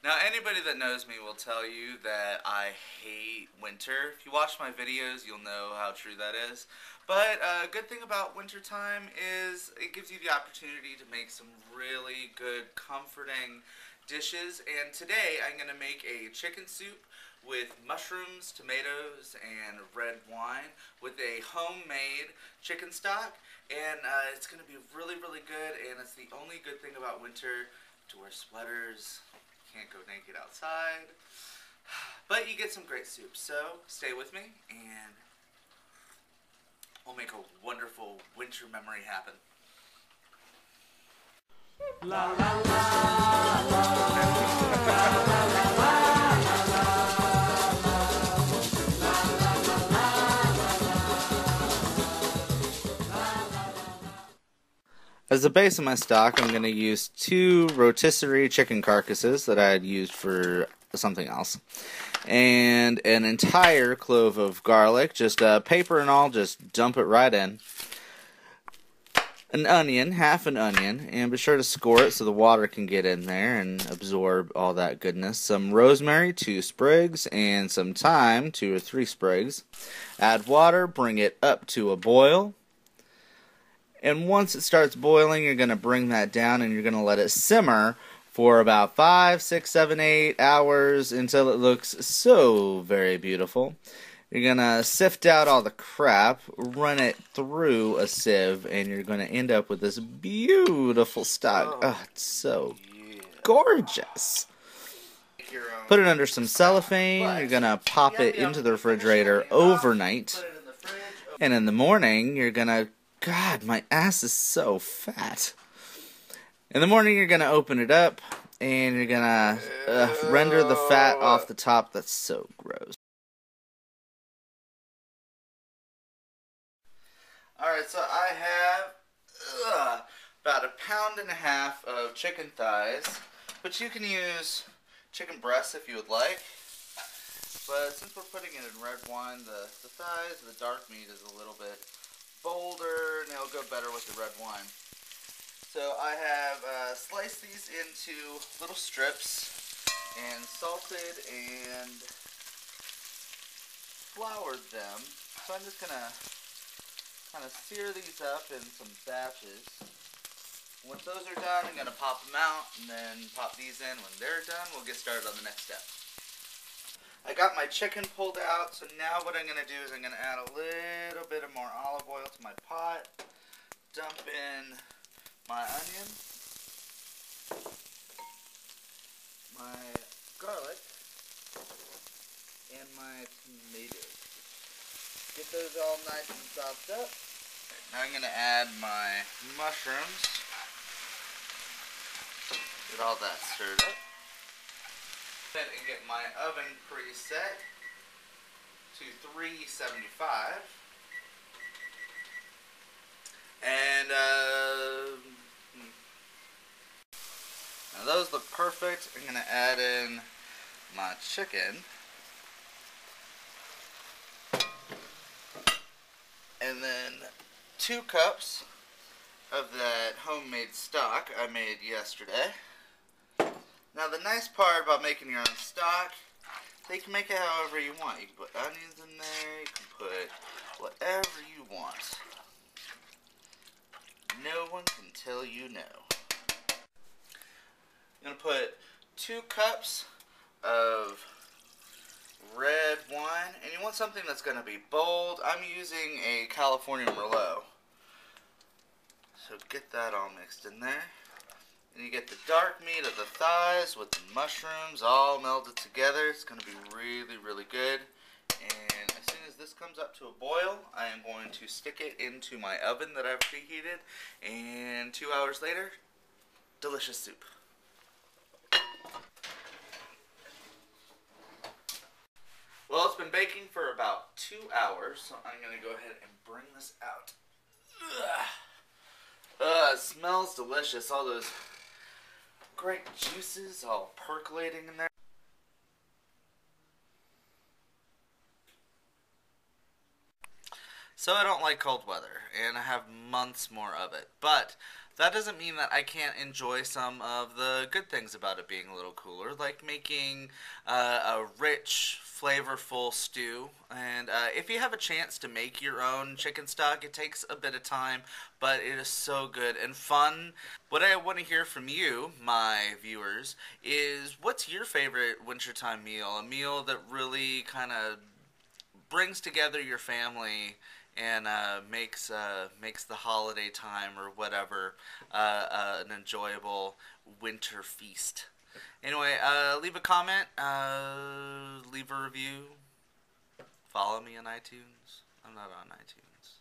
Now, anybody that knows me will tell you that I hate winter. If you watch my videos, you'll know how true that is. But a good thing about wintertime is it gives you the opportunity to make some really good, comforting dishes. And today I'm going to make a chicken soup with mushrooms, tomatoes, and red wine with a homemade chicken stock. And it's going to be really, really good. And it's the only good thing about winter, to wear sweaters. Can't go naked outside, but you get some great soup. So stay with me and we'll make a wonderful winter memory happen. La la la As the base of my stock, I'm going to use 2 rotisserie chicken carcasses that I had used for something else, and an entire clove of garlic, just paper and all, just dump it right in. An onion, half an onion, and be sure to score it so the water can get in there and absorb all that goodness. Some rosemary, 2 sprigs, and some thyme, 2 or 3 sprigs. Add water, bring it up to a boil. And once it starts boiling, you're going to bring that down and you're going to let it simmer for about 5, 6, 7, 8 hours until it looks so very beautiful. You're going to sift out all the crap, run it through a sieve, and you're going to end up with this beautiful stock. Oh, it's so gorgeous. Put it under some cellophane. You're going to pop it into the refrigerator overnight. And in the morning, you're going to... God, my ass is so fat. In the morning, you're going to open it up, and you're going to render the fat off the top. That's so gross. Alright, so I have about 1.5 pounds of chicken thighs, but you can use chicken breasts if you would like. But since we're putting it in red wine, the thighs, the dark meat is a little bit bolder, and it'll go better with the red wine. So I have sliced these into little strips and salted and floured them. So I'm just going to kind of sear these up in some batches. Once those are done, I'm going to pop them out and then pop these in. When they're done, we'll get started on the next step. I got my chicken pulled out, so now what I'm going to do is I'm going to add a little bit of more olive oil to my pot, dump in my onion, my garlic, and my tomatoes. Get those all nice and chopped up. Now I'm going to add my mushrooms, get all that stirred up. And get my oven preset to 375, and now those look perfect. I'm going to add in my chicken, and then 2 cups of that homemade stock I made yesterday. Now the nice part about making your own stock, you can make it however you want. You can put onions in there, you can put whatever you want. No one can tell you no. I'm going to put 2 cups of red wine, and you want something that's going to be bold. I'm using a California Merlot. So get that all mixed in there. And you get the dark meat of the thighs with the mushrooms all melded together. It's going to be really, really good. And as soon as this comes up to a boil, I am going to stick it into my oven that I've preheated. And 2 hours later, delicious soup. Well, it's been baking for about 2 hours, so I'm going to go ahead and bring this out. It smells delicious. All those great juices all percolating in there. So I don't like cold weather, and I have months more of it. But That doesn't mean that I can't enjoy some of the good things about it being a little cooler, like making a rich, flavorful stew. And if you have a chance to make your own chicken stock, it takes a bit of time, but it is so good and fun. What I want to hear from you, my viewers, is what's your favorite wintertime meal? A meal that really kind of brings together your family and makes the holiday time or whatever an enjoyable winter feast. Anyway, leave a comment, leave a review, follow me on iTunes. I'm not on iTunes.